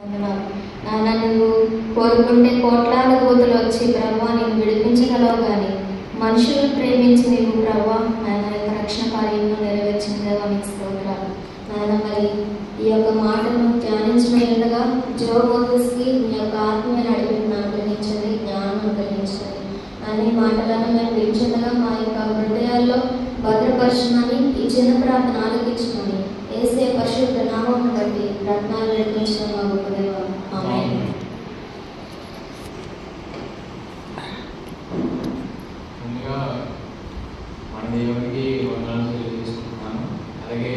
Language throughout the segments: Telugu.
నాన్న నువ్వు కోరుకుంటే కోట్లాది దూతలు వచ్చి ప్రభువా నేను విడిపించగలవు, కానీ మనుషులను ప్రేమించి నీవు ప్రభువా నాయన యొక్క రక్షణ కార్యంలో నెరవేర్చిన దేవానికి స్తోత్రాలు. నాయన మరి ఈ యొక్క మాటను ధ్యానించిన విధంగా జోమోదస్కి మీ యొక్క ఆత్మీయ నడిపిని అనుగ్రహించండి, జ్ఞానం అనుగ్రహించండి అనే మాటలను మేము వింటుండగా మా యొక్క హృదయాల్లో భద్రపరచమని ఈ చిన్న ప్రార్థన ఆలకించమని యేసే పరిశుద్ధ నామమును బట్టి రత్నాలు నడిపించిన మా గొప్ప దేవా, ఆమేన్. ముందుగా మన దేవునికి వందనాలు తెలియజేసుకుంటున్నాను. అలాగే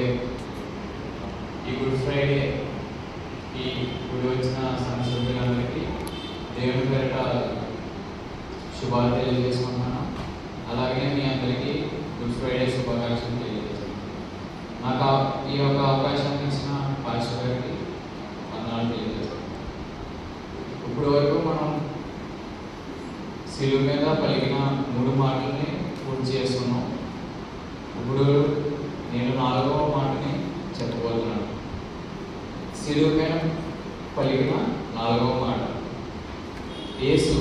ఈ గుడ్ ఫ్రైడే ఈ గుడి వచ్చిన సంస్కృతులందరికీ దేవుని పేరిట శుభాలు తెలియజేసుకుంటున్నాను. అలాగే మీ అందరికీ గుడ్ ఫ్రైడే శుభాకాంక్షలు తెలియజేస్తున్నాను. నాకు ఈ యొక్క అవకాశాన్ని ఇచ్చిన పాస్టర్ గారికి వందనాలు తెలియజేస్తున్నాను. ఇప్పుడు వరకు మనం శిలువ మీద పలికిన 3 మాటల్ని పూర్తి చేసుకున్నాం. ఇప్పుడు నేను 4వ మాటని చెప్పబోతున్నాను. శిలువ మీద పలికిన 4వ మాట, యేసు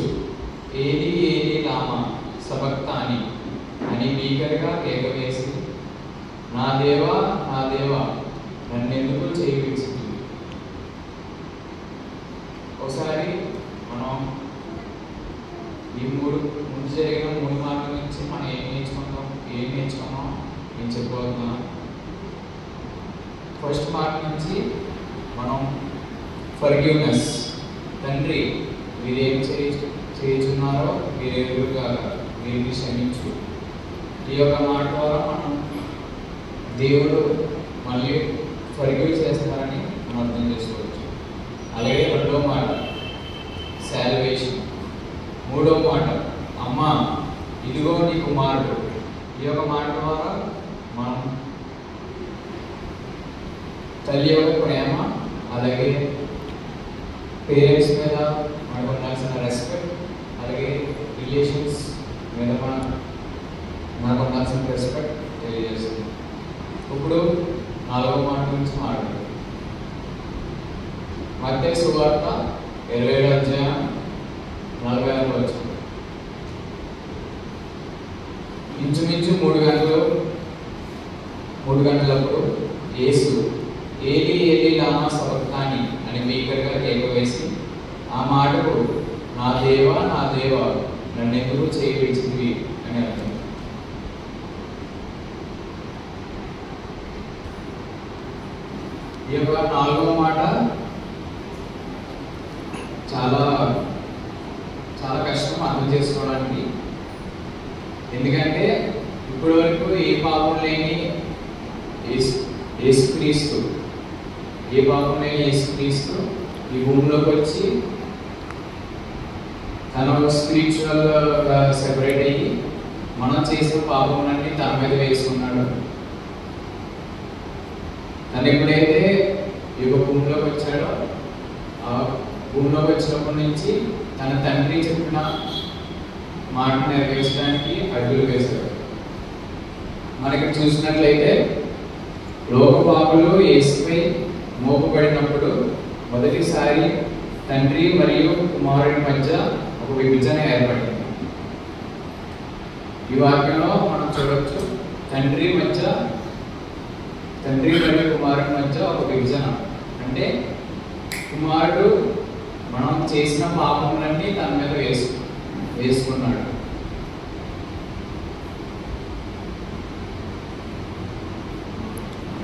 ఏది ఏది లామా సబక్తాని అని భీకరగా కేక వేసి, నా దేవా నా దేవా నన్నెందుకు చేయించింది. ఒకసారి మనం ఈ ముందు జరిగిన 3 మార్కుల నుంచి మనం ఏం నేర్చుకున్నాం నేను చెప్పబోతున్నాను. ఫస్ట్ మార్క్ నుంచి మనం ఫర్గివ్నెస్, తండ్రి వీరేం చేయుచున్నారో వీరెరుగుగా వీరిని క్షమించు. ఈ యొక్క మాట ద్వారా మనం దేవుడు మళ్ళీ ఫర్గివ్ చేస్తారని మనం అర్థం చేసుకోవచ్చు. అలాగే 2వ మాట సాల్వేషన్, 3వ మాట అమ్మా ఇదిగో నీ కుమారుడు. ఈ యొక్క మాట ద్వారా మనం తల్లి యొక్క ప్రేమ, అలాగే పేరెంట్స్ మీద మనకు ఉండాల్సిన రెస్పెక్ట్, అలాగే రిలేషన్స్ మీద మనకు ఉండాల్సిన రెస్పెక్ట్ తెలియజేస్తుంది. ఇప్పుడు 4వ మాట గురించి మాట్లాడు. మత్తయి సువార్త 27వ అధ్యాయం 46వ వచనం. ఇంచుమించు 3 గంటలప్పుడు యేసు ఏలి ఏలి లామా సబక్తాని అని భీకరగా కేక వేసి, ఆ మాటకు నా దేవా నా దేవా నన్నెందుకు చేయించింది అని అర్థం. ఈ యొక్క 4వ మాట చాలా చాలా కష్టం అర్థం చేసుకోవడానికి. ఎందుకంటే ఇప్పటి వరకు ఏ పాపం లేని యేసుక్రీస్తు ఈ భూమిలోకి వచ్చి తన స్పిరిచువల్ సెపరేట్ అయ్యి మనం చేసిన పాపములన్నీ తన మీద వేసుకున్నాడు. తను ఎప్పుడైతే ఈ భూమిలోకి వచ్చాడో ఆ భూమిలోకి వచ్చినప్పటి నుంచి తన తండ్రి చెప్పిన మాట నెరవేర్చడానికి అడుగులు వేశాడు. మనకి చూసినట్లయితే లోక పాపులు యేసుపై మోపబడినప్పుడు మొదటిసారి తండ్రి మరియు కుమారుడి మధ్య ఒక విభజన ఏర్పడింది. ఈ వాక్యంలో మనం చూడవచ్చు, తండ్రి మరియు కుమారుడి మధ్య ఒక విభజన. అంటే కుమారుడు మనం చేసిన పాపములన్నీ తన మీద వేసుకున్నాడు.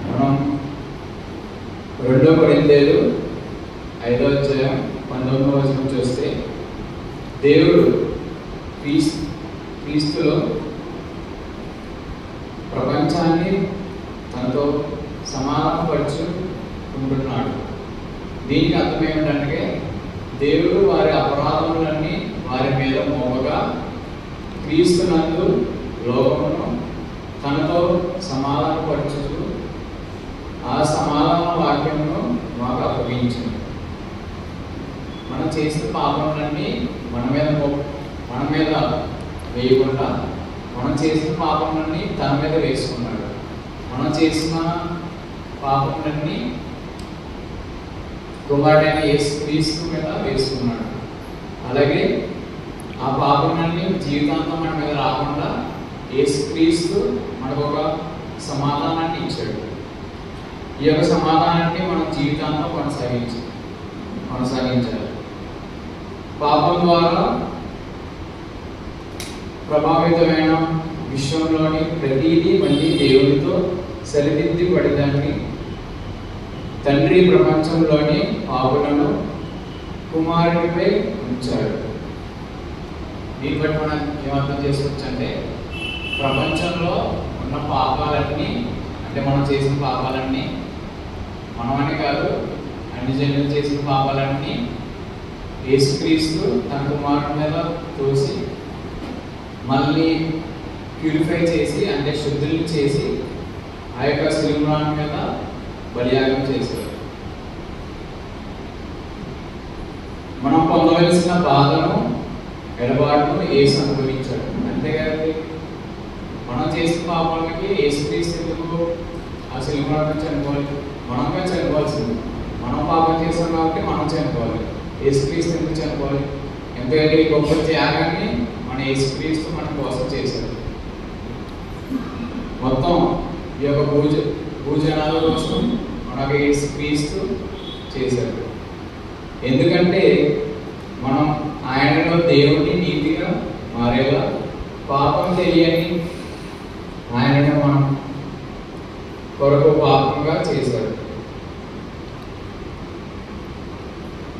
మనం 2 కొరింథీయులు 5వ అధ్యాయం 19వ వచనం చూస్తే, దేవుడు క్రీస్తులో ప్రపంచాన్ని తనతో సమానపరుచుకుంటున్నాడు. దీనికి అర్థం ఏమిటంటే, దేవుడు వారి అపరాధములన్నీ వారి మీద మోపగా క్రీస్తునందు లోకమును తనతో సమాధానపరచుతూ ఆ సమాధాన వాక్యమును మాకు అప్పగించింది. మనం చేసిన పాపములన్నీ మన మీద వేయకుండా మనం చేసిన పాపములన్నీ తన మీద వేసుకున్నాడు. మనం చేసిన పాపములన్నీ కుమారుడైన యేసుక్రీస్తు మీద వేసుకున్నాడు. అలాగే ఆ పాపములన్నీ జీవితాంతం మన మీద రాకుండా యేసుక్రీస్తు మనకు ఒక సమాధానాన్ని ఇచ్చాడు. ఈ యొక్క సమాధానాన్ని మనం జీవితాంతం కొనసాగించాలి. పాపం ద్వారా ప్రభావితమైన విశ్వంలోని ప్రతిదీ మళ్ళీ దేవునితో సరిదిద్దబడడాన్ని తండ్రి ప్రపంచంలోని పాపులను కుమారుడిపై ఉంచాడు. దీన్ని బట్టి మనం ఏమర్థం చేసుకోవచ్చు అంటే, ప్రపంచంలో ఉన్న పాపాలన్నీ, అంటే మనం చేసిన పాపాలన్నీ, మనమని కాదు అన్ని జనులు చేసిన పాపాలన్నీ యేసుక్రీస్తు తన కుమారుడి మీద తోసి మళ్ళీ ప్యూరిఫై చేసి, అంటే శుద్ధుల్ని చేసి ఆ యొక్క శిలువ మీద బలియాగం చేశారు. మనం పొందవలసిన బాధను, ఎడబాటును యేసు అనుభవించాడు. అంతేకాదు మనం చేసిన పాపాలకి యేసుక్రీస్తు ఎందుకు ఆ శిలువ చనిపోవాలి? మనమే చనిపోవాల్సింది. మనం పాపం చేస్తాం కాబట్టి మనం చనిపోవాలి. యేసుక్రీస్తు ఎందుకు చనిపోవాలి? ఎందుకంటే ఈ గొప్ప త్యాగాన్ని మన యేసుక్రీస్తు మన కోసం చేశాడు. మొత్తం ఈ యొక్క భూజనాల కోసం మనకు యేసుక్రీస్తు చేశాడు. ఎందుకంటే మనం ఆయనలో దేవుని నీతిగా మారేలా పాపం తెలియని ఆయనను మనం కొరకు పాపంగా చేశాడు.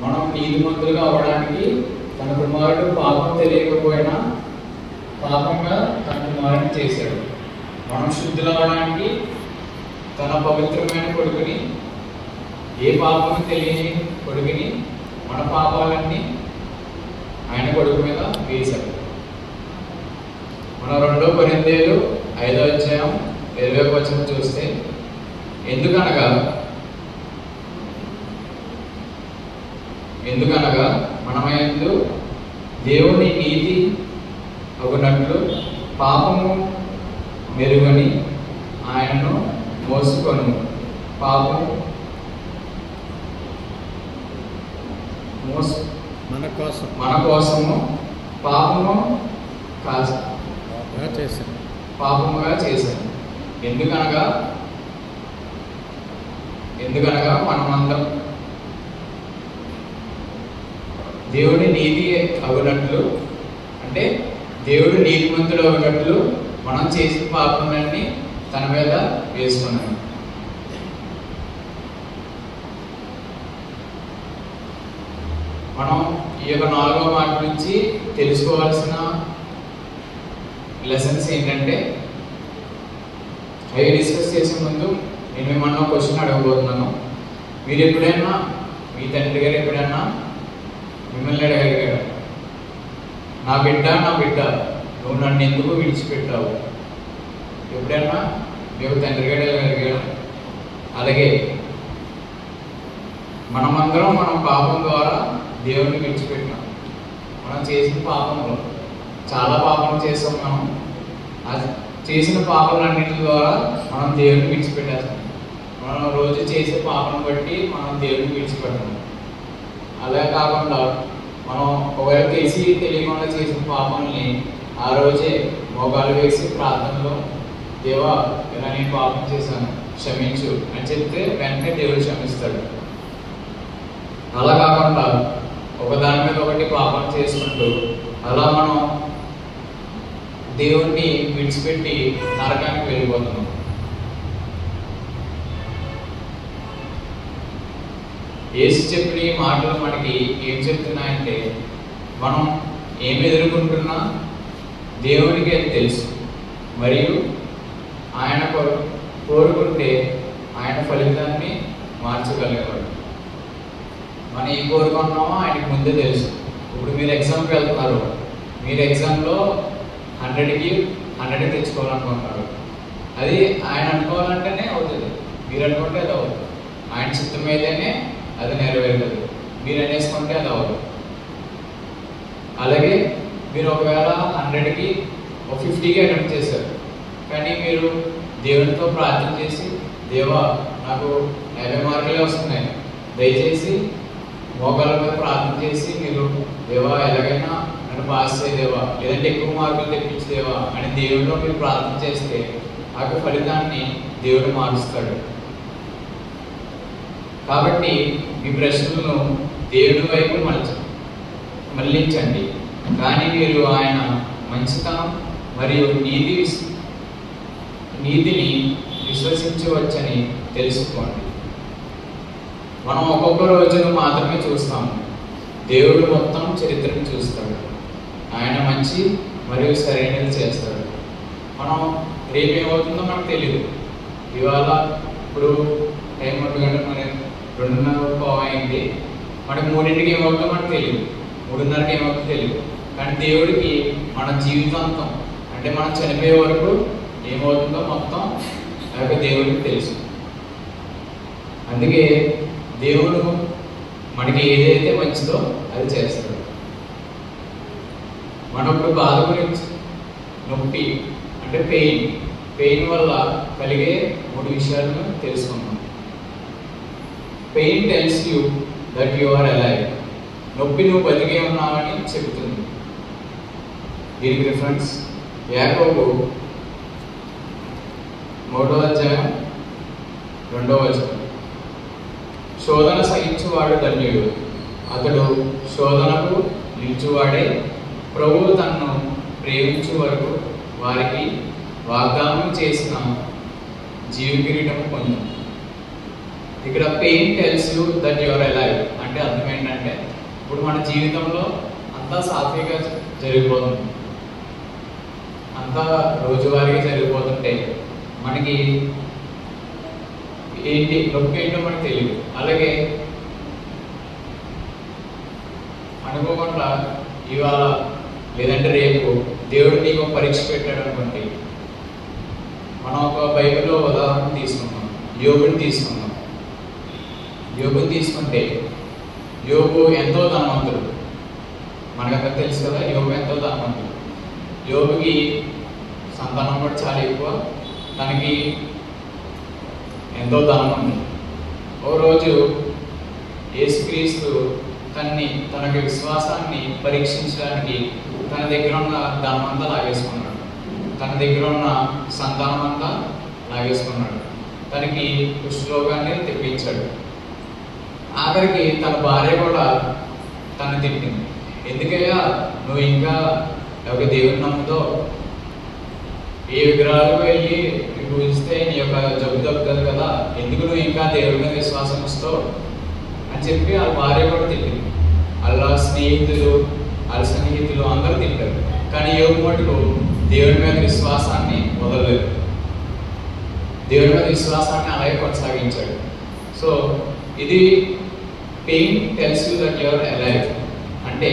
మనం నీతిమంతులుగా అవడానికి తన కుమారుడు పాపం తెలియకపోయినా పాపంగా తన కుమారుడిని చేశాడు. మనం శుద్ధులు అవడానికి తన పవిత్రమైన కొడుకుని, ఏ పాపము తెలియని కొడుకుని, మన పాపాలన్నీ ఆయన కొడుకు మీద వేశాడు. మన 2 కొరింథీయులు 5వ అధ్యాయం 20వ వచనం చూస్తే, ఎందుకనగా మనమందు దేవుని నీతి అగునట్లు పాపము మెరుగని ఆయనను మోసుకొను. పాపము మన కోసము పాపముగా చేశాను. ఎందుకనగా మనమందరం దేవుడి నీతి అగునట్లు, అంటే దేవుడు నీతిమంతుడు అగునట్లు మనం చేసిన పాపములన్నీ తన మీద వేసుకున్నాడు. మనం ఈ యొక్క 4వ మాట నుంచి తెలుసుకోవాల్సిన లెసన్స్ ఏంటంటే, అవి డిస్కస్ చేసే ముందు నేను మిమ్మల్ని క్వశ్చన్ అడగబోతున్నాను. మీరు ఎప్పుడైనా, మీ తండ్రి గారు ఎప్పుడైనా మిమ్మల్ని అడగలిగారు, నా బిడ్డ నువ్వు నన్ను ఎందుకు విడిచిపెట్టావు? ఎప్పుడైనా మీకు తండ్రి గారు అడగలిగాడు? అలాగే మనమందరం మనం పాపం ద్వారా దేవుడిని విడిచిపెట్టినాం. మనం చేసిన పాపంలో చాలా పాపం చేస్తాం. మనం చేసిన పాపాలన్నింటి ద్వారా మనం దేవుడిని విడిచిపెట్టేస్తాం. మనం రోజు చేసే పాపం బట్టి మనం దేవుడిని విడిచిపెడతాం. అలా కాకుండా మనం ఒకవేళ తెలిసి తెలియకుండా చేసిన పాపాలని ఆ రోజే మోకాలు వేసి ప్రార్థనలో, దేవా ఇలా నేను పాపం చేశాను క్షమించు అని చెప్తే వెంటనే దేవుడు క్షమిస్తాడు. అలా కాకుండా ఒకదాని మీద ఒకటి పాపం చేసుకుంటూ అలా మనం దేవుణ్ణి విడిచిపెట్టి నరకానికి వెళ్ళిపోతున్నాం. యేసు చెప్పిన ఈ మాటలు మనకి ఏం చెప్తున్నాయంటే, మనం ఏమి ఎదుర్కొంటున్నా దేవుడికి తెలుసు, మరియు ఆయన కోరుకుంటే ఆయన ఫలితాన్ని మార్చగలిగేవాడు. మనం ఏం కోరుకుంటున్నామో ఆయనకు ముందే తెలుసు. ఇప్పుడు మీరు ఎగ్జామ్కి వెళ్తున్నారు, మీరు ఎగ్జామ్లో 100కి 100 తెచ్చుకోవాలనుకుంటున్నారు. అది ఆయన అనుకోవాలంటేనే అవుతుంది, మీరు అనుకుంటే అది అవుతుంది. ఆయన చిత్తం అయితేనే అది నెరవేరుతుంది, మీరు అనేసుకుంటే అది అవ్వదు. అలాగే మీరు ఒకవేళ 100కి 50కి అటెంప్ట్ చేశారు, కానీ మీరు దేవునితో ప్రార్థన చేసి, దేవా నాకు 50 మార్కులే వస్తున్నాయి, దయచేసి మోకాళ్ళ మీద ప్రార్థన చేసి మీరు దేవా ఎలాగైనా నన్ను పాస్ చేయదేవా, లేదంటే ఎక్కువ మార్కులు తెప్పించదేవా అని దేవుడిలో మీరు ప్రార్థన చేస్తే ఆ ఫలితాన్ని దేవుడు మారుస్తాడు. కాబట్టి మీ ప్రశ్నలను దేవుడి వైపు మళ్ళించండి, కానీ మీరు ఆయన మంచితనం మరియు నీతిని విశ్వసించవచ్చని తెలుసుకోండి. మనం ఒక్కొక్క రోజును మాత్రమే చూస్తాము, దేవుడు మొత్తం చరిత్రను చూస్తాడు. ఆయన మంచి మరియు సరైనది చేస్తాడు. మనం రేపు ఏమవుతుందో మనకు తెలియదు. ఇవాళ ఇప్పుడు టైం 1 గంట, మన 2:30 అయింది, మనకి 3ంటికి ఏమవుతుందో మనకు తెలియదు, 3:30కి ఏమవుతుందో తెలియదు. కానీ దేవుడికి మన జీవితాంతం అంటే మనం చనిపోయే వరకు ఏమవుతుందో మొత్తం దేవుడికి తెలుసు. అందుకే దేవుడు మనకి ఏదైతే మంచిదో అది చేస్తాడు. మనప్పుడు బాధ గురించి, నొప్పి అంటే పెయిన్ వల్ల కలిగే 3 విషయాలను తెలుసుకున్నాం. Pain tells you that you are alive. నొప్పి నువ్వు బతికే ఉన్నావని చెబుతుంది. దీనికి రిఫరెన్స్ యాకోబు 3వ అధ్యాయం 2వ వచనం. శోధన సహించువాడు ధన్యుడు, అతడు శోధనకు నిలిచువాడే. ప్రభువు తన్ను ప్రేమించు వరకు వారికి వాగ్దానం చేసిన జీవకిరీటం పొందు. ఇక్కడ pain tells you that you are alive అంటే అర్థం ఏంటంటే, ఇప్పుడు మన జీవితంలో అంతా సాఫీగా జరిగిపోతుంది, అంతా రోజువారీగా జరిగిపోతుంటే మనకి ఏంటి నొప్పి ఏంటో మనకు తెలియదు. అలాగే అనుకోకుండా ఇవాళ లేదంటే రేపు దేవుడు నీకు పరీక్ష పెట్టాడు అనుకోండి. మనం ఒక బైబిల్లో ఉదాహరణ తీసుకున్నాం, యోబుని తీసుకున్నాం. యోబుని తీసుకుంటే యోబు ఎంతో ధనవంతుడు, మనకంతా తెలుసు కదా. యోబు ఎంతో ధనవంతుడు. యోబుకి సంతానం కూడా చాలా ఎక్కువ, తనకి ఎంతో ధనం ఉంది. ఓ రోజు యేసుక్రీస్తు తనకి విశ్వాసాన్ని పరీక్షించడానికి తన దగ్గర ఉన్న ధనం అంతా లాగేసుకున్నాడు, తన దగ్గర ఉన్న సంతానం అంతా లాగేసుకున్నాడు, తనకి కుష్ఠరోగాన్ని తెప్పించాడు. ఆఖరికి తన భార్య కూడా తను తిట్టింది, ఎందుకయ్యా నువ్వు ఇంకా ఒక దేవుని నమ్ముతో, ఏ విగ్రహాలకు వెళ్ళి పూజిస్తే నీ యొక్క జబ్బు తగ్గుతుంది కదా, ఎందుకు నువ్వు ఇంకా దేవుడి మీద విశ్వాసం ఇస్తావు అని చెప్పి వాళ్ళ భార్య కూడా తిట్టింది. వాళ్ళ స్నేహితులు అందరూ తింటారు. కానీ యోబు మటుకు దేవుడి మీద విశ్వాసాన్ని వదలలేదు, దేవుడి మీద విశ్వాసాన్ని అలాగే కొనసాగించాడు. సో ఇది pain tells you that you are alive అంటే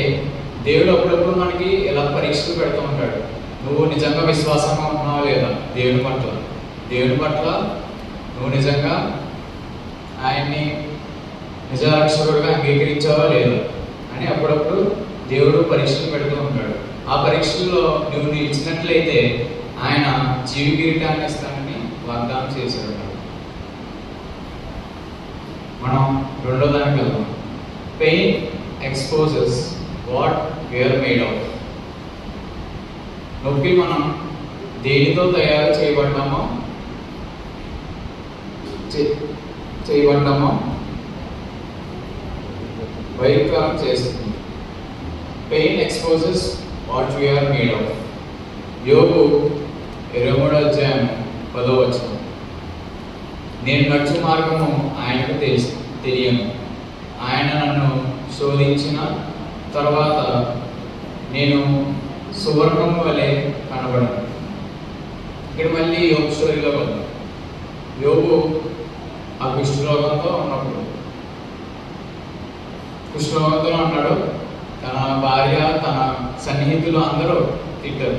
దేవుడు అప్పుడప్పుడు మనకి ఎలా పరీక్షలు పెడుతూ ఉంటాడు. నువ్వు నిజంగా విశ్వాసంగా ఉన్నావా లేదా దేవుని పట్ల నువ్వు నిజంగా ఆయన్ని నిజరక్షకుడుగా అంగీకరించావా లేదా అని అప్పుడప్పుడు దేవుడు పరీక్షలు పెడుతూ ఉంటాడు. ఆ పరీక్షల్లో నువ్వు ఇచ్చినట్లయితే ఆయన జీవ కిరీటాన్ని ఇస్తానని వాగ్దానం చేశాడు. మనం 2వ దానికి వెళ్దాం. Pain exposes what we are made of. నొప్పి మనం దేనితో తయారు చేయబడ్డామో బహిర్గతం చేస్తుంది. Pain exposes what we are made of. యోబు 23వ అధ్యాయం 10వ వచనం. నేను నడుచు మార్గము ఆయనకు తెలియను, ఆయన నన్ను శోధించిన తర్వాత నేను సువర్ణము వలె కనబడను. ఇక్కడ మళ్ళీ యోబు స్టోరీలో వద్దాం. యోబు ఆ కుష్ఠరోగంతో ఉన్నప్పుడు, కుష్ఠరోగంతో ఉన్నాడు. తన భార్య, తన సన్నిహితులు అందరూ తిట్టారు,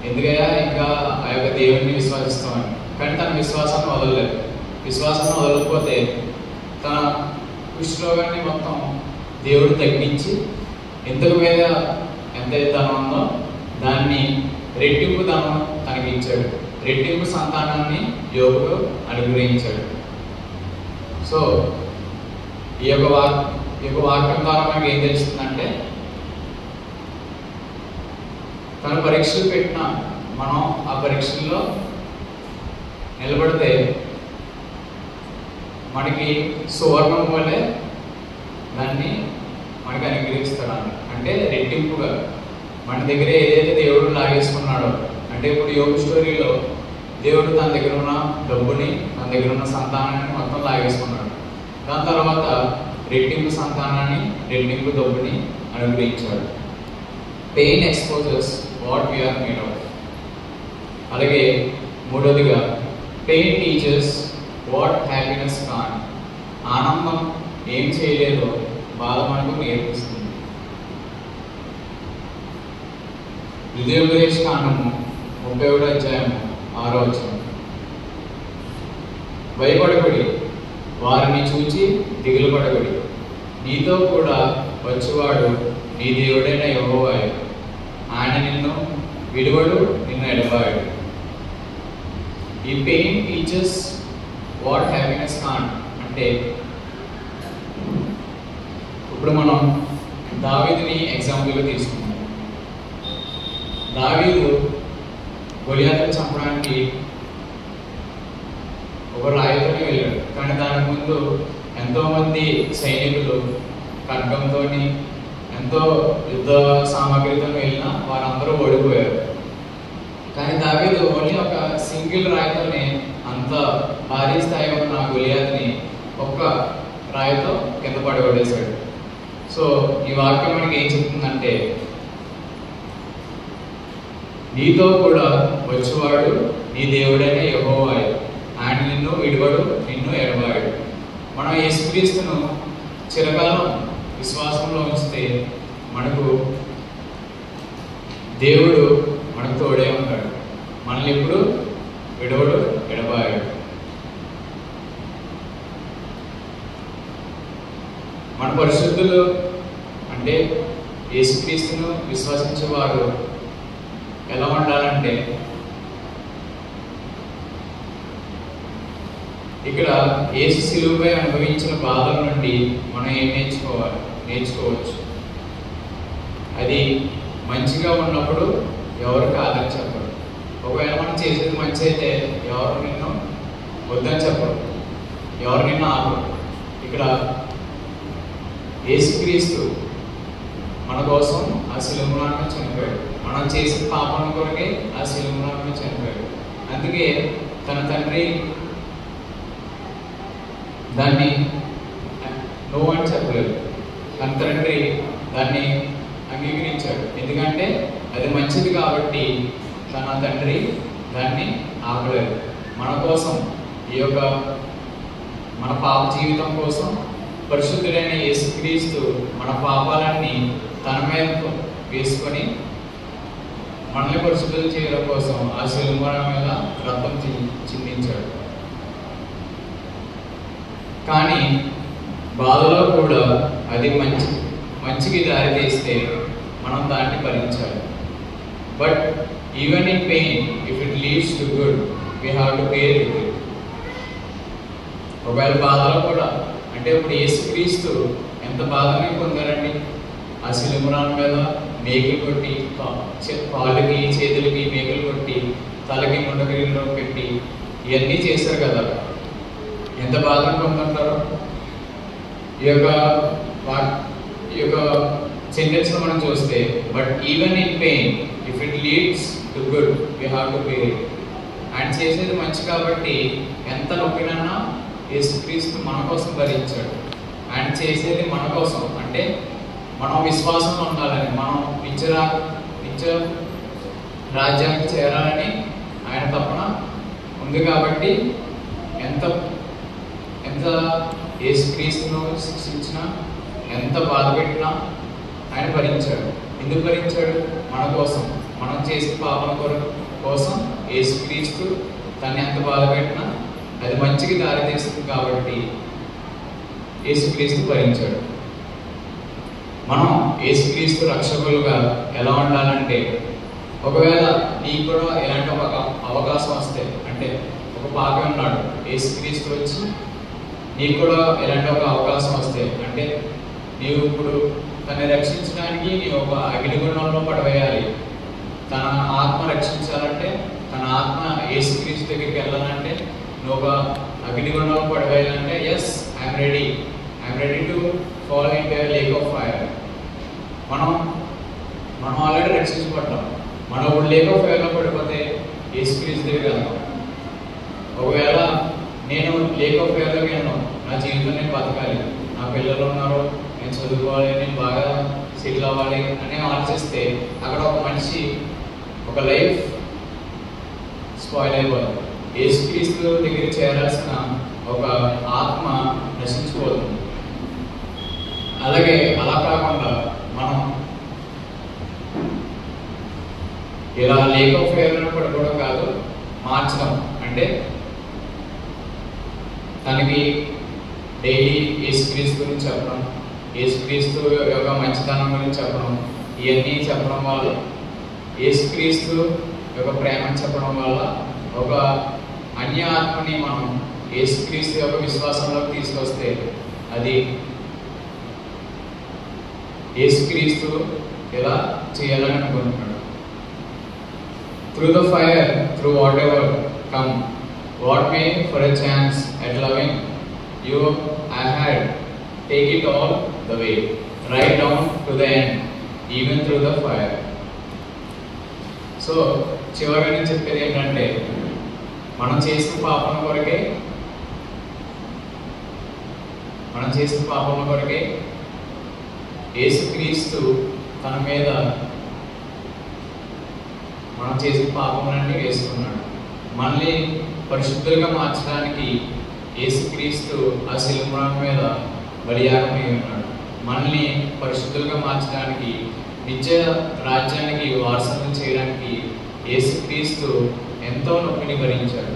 ఎందుకయ్యా ఇంకా ఆ యొక్క దేవుడిని విశ్వసిస్తామని. కానీ తన విశ్వాసాన్ని వదలలేదు. విశ్వాసాన్ని వదలకపోతే తన కుష్ఠరోగాన్ని మొత్తం దేవుడు తగ్గించి ఇంతకు మీద ఎంతైతే ధనం ఉందో దాన్ని రెట్టింపు ధనం తనకి ఇచ్చాడు, రెట్టింపు సంతానాన్ని యోబుకు అనుగ్రహించాడు. సో ఈ యొక్క ఈ యొక్క వాక్యం ద్వారా మనకి ఏం తెలుస్తుందంటే, తను పరీక్షలు పెట్టిన మనం ఆ పరీక్షల్లో నిలబడితే మనకి సువర్ణం వల్లే దాన్ని మనకి అనుగ్రహిస్తాడు. అంటే రెట్టింపుగా మన దగ్గర ఏదైతే దేవుడు లాగేసుకున్నాడో, అంటే ఇప్పుడు యోగ స్టోరీలో దేవుడు తన దగ్గర ఉన్న డబ్బుని, తన దగ్గర ఉన్న సంతానాన్ని మొత్తం లాగేసుకున్నాడు. దాని తర్వాత రెట్టింపు సంతానాన్ని, రెట్టింపు డబ్బుని అనుగ్రహించాడు. Pain exposes what we are made of. అలాగే మూడోదిగా pain teaches what happiness can. ఆనందం ఏం చేయలేదో బాధ మనకు నేర్పిస్తుంది. ద్వితీయోపదేశ కాండము 31వ అధ్యాయము 6వ వచనం. భయపడబడి వారిని చూచి దిగులు పడబడి, నీతో కూడా వచ్చేవాడు నీ దేవుడైన యెహోవాయే, ఆయన నిన్ను విడువడు, నిన్ను ఎడబాయడు. ఈ పెయిన్ టీచర్స్ వాట్ హ్యాపీనెస్ కాన్ అంటే, ఇప్పుడు మనం దావీదుని ఎగ్జాంపుల్గా తీసుకున్నాం. దావీదు గొలియాతుని చంపడానికి ఒక రాయితోనే వెళ్ళాడు. కానీ దానికి ముందు ఎంతోమంది సైనికులు ఖడ్గంతో, ఎంతో యుద్ధ సామాగ్రితో వెళ్ళినా వారందరూ ఓడిపోయారు. కానీ దావీదు ఓన్లీ ఒక సింగిల్ రాయితోనే అంత భారీ స్థాయిలో ఉన్న గొలియాతుని ఒక్క రాయితో కింద పడగొట్టేశాడు. సో ఈ వాక్యం మనకి ఏం చెప్తుందంటే, నీతో కూడా వచ్చేవాడు నీ దేవుడైన యెహోవాయే, ఆయన నిన్ను విడువడు, నిన్ను ఎడబాయడు. మనం యేసుక్రీస్తును చిరకాలం విశ్వాసంలో ఉంచితే మనకు దేవుడు మనకు తోడే ఉంటాడు. మనల్ని ఎప్పుడు విడవడు, ఎడబాయడు. మన పరిశుద్ధులు అంటే యేసుక్రీస్తును విశ్వసించేవారు ఎలా ఉండాలంటే, ఇక్కడ యేసు శిలువపై అనుభవించిన బాధల నుండి మనం ఏం నేర్చుకోవచ్చు. అది మంచిగా ఉన్నప్పుడు ఎవరు కాదని చెప్పరు. ఒకవేళ మనం చేసేది మంచి అయితే ఎవరు నిన్ను వద్దని చెప్పరు, ఎవరు నిన్ను ఆపరు. ఇక్కడ యేసుక్రీస్తు మన కోసం ఆ శిలువను చనిపోయాడు. మనం చేసిన పాపం కొరకే ఆ శిలువను చనిపోయాడు. అందుకే తన తండ్రి దాన్ని నో అని చెప్పలేదు. తన తండ్రి దాన్ని అంగీకరించాడు. ఎందుకంటే అది మంచిది కాబట్టి తన తండ్రి దాన్ని ఆపలేదు. మన కోసం ఈ యొక్క మన పాప జీవితం కోసం పరిశుద్ధుడైన యేసుక్రీస్తు మన పాపాలన్నీ తన మీద వేసుకొని మనల్ని పరిశుద్ధులు చేయడం కోసం ఆ శిలువ మీద రక్తం చిందించాడు. కానీ బాధలో కూడా అది మంచికి దారి తీస్తే మనం దాన్ని భరించాలి. But even in pain, if it leads to good, we have to bear with it. ఒకవేళ బాధలో కూడా, అంటే ఇప్పుడు యేసుక్రీస్తు ఎంత బాధని పొందారండి. ఆ శిలువ మీద మేకులు కొట్టి, కాళ్ళకి చేతులకి మేకులు కొట్టి, తలకి ముండగిరిలో పెట్టి ఇవన్నీ చేశారు కదా. ఎంత బాధను పొందుంటారో. ఈ యొక్క సెంటెన్స్ మనం చూస్తే, but even in pain if it leads to good we have to bear it. ఆయన చేసేది మంచి కాబట్టి ఎంత నొప్పినన్నా యేసుక్రీస్తు మన కోసం భరించాడు. ఆయన చేసేది మన కోసం, అంటే మనం విశ్వాసంలో ఉండాలని, మనం నిత్య రాజ్యానికి చేరాలని ఆయన తపన ఉంది కాబట్టి ఎంత యేసుక్రీస్తును శిక్షించినా, ఎంత బాధ పెట్టినా ఆయన భరించాడు. ఎందుకు భరించాడు? మన కోసం, మనం చేసిన పాపల కోసం యేసుక్రీస్తు తను ఎంత బాధ పెట్టినా అది మంచికి దారి తీస్తుంది కాబట్టి యేసుక్రీస్తు భరించాడు. మనం యేసుక్రీస్తు రక్షకులుగా ఎలా ఉండాలంటే, ఒకవేళ నీకు కూడా ఎలాంటి ఒక అవకాశం వస్తే, అంటే ఒక పాపి ఉన్నాడు, యేసుక్రీస్తు వచ్చి నీకు కూడా ఎలాంటి ఒక అవకాశం వస్తే, అంటే నీవు ఇప్పుడు తనని రక్షించడానికి నీవు ఒక అగ్నిగుండంలో పడవేయాలి. తన ఆత్మ రక్షించాలంటే, తన ఆత్మ యేసుక్రీస్తు దగ్గరికి వెళ్ళాలంటే నువ్వు ఒక అగ్నిగుండంలో పడవేయాలంటే yes I'm ready to fall in the lake of fire. మనం ఆల్రెడీ రక్షించబడ్డాం. మనం ఇప్పుడు లేక్ ఆఫ్ ఫైర్లో పడిపోతే యేసుక్రీస్తు దగ్గరికి వెళ్తాం. ఒకవేళ నేను లేక్ ఆఫ్ ఫైర్లోకి వెళ్ళాను, నా జీవితం నేను బతకాలి, నా పిల్లలు ఉన్నారు, నేను చదువుకోవాలి, నేను బాగా సెటిల్ అవ్వాలి అని ఆలోచిస్తే అక్కడ ఒక మనిషి ఒక లైఫ్ స్పాయిల్ అయిపోతుంది. యేసుక్రీస్తు దగ్గర చేరాల్సిన ఒక ఆత్మ నశించిపోతుంది. అలాగే అలా కాకుండా మనం ఇలా లేక్ ఆఫ్ ఫైర్లో పడిపోవడం కాదు, మార్చడం. అంటే తనకి డైలీ యేసుక్రీస్తు గురించి చెప్పడం, యేసుక్రీస్తు యొక్క మంచితనం గురించి చెప్పడం, ఇవన్నీ చెప్పడం వల్ల, యేసుక్రీస్తు యొక్క ప్రేమను చెప్పడం వల్ల ఒక అన్య ఆత్మని మనం యేసుక్రీస్తు యొక్క విశ్వాసంలోకి తీసుకొస్తే అది యేసుక్రీస్తు ఎలా చేయాలని అనుకుంటున్నాడు. Through the fire, through whatever come, what may for a chance at loving you I had, take it all the way, right down to the end, even through the fire. So చివరిగా నేను చెప్పేది ఏంటంటే, మనం చేసిన పాపం కొరకే యేసుక్రీస్తు తన మీద మనం చేసిన పాపములన్నీ వేసుకున్నాడు. మనల్ని పరిశుద్ధులుగా మార్చడానికి యేసుక్రీస్తు ఆ శిలువ మీద బలియాగమై ఉన్నాడు. మనల్ని పరిశుద్ధులుగా మార్చడానికి, నిత్య రాజ్యానికి వారసత్వం చేయడానికి యేసుక్రీస్తు ఎంతో నొప్పిని భరించాడు.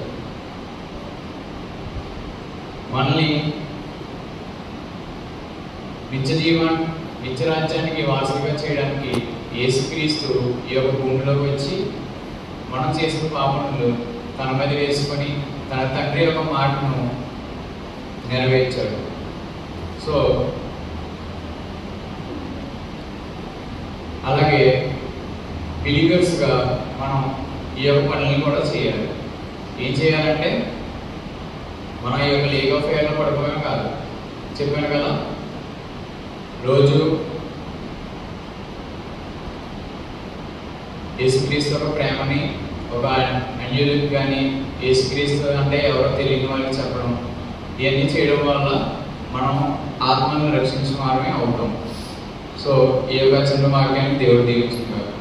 మనల్ని నిత్య రాజ్యానికి వారసులుగా చేయడానికి యేసుక్రీస్తు ఈ యొక్క భూమిలోకి వచ్చి మనం చేసిన పాపములు తన మీద వేసుకొని తన తండ్రి యొక్క మాటను నెరవేర్చాడు. సో అలాగే బిలీవర్స్గా మనం ఈ యొక్క పనులను కూడా చేయాలి. ఏం చేయాలంటే, మనం ఈ యొక్క లేక్ ఆఫ్ ఫైర్లో పడిపోయాం కాదు, చెప్పాను కదా, రోజు యేసుక్రీస్తు యొక్క ప్రేమని ఒక అన్యులకు కానీ, యేసుక్రీస్తు అంటే ఎవరో తెలియని వాళ్ళకి చెప్పడం, ఇవన్నీ చేయడం వల్ల మనం ఆత్మను రక్షించిన వారమే అవుతాం. సో ఈ యొక్క చిన్న వాక్యాన్ని దేవుడు దీవించుకుంటారు.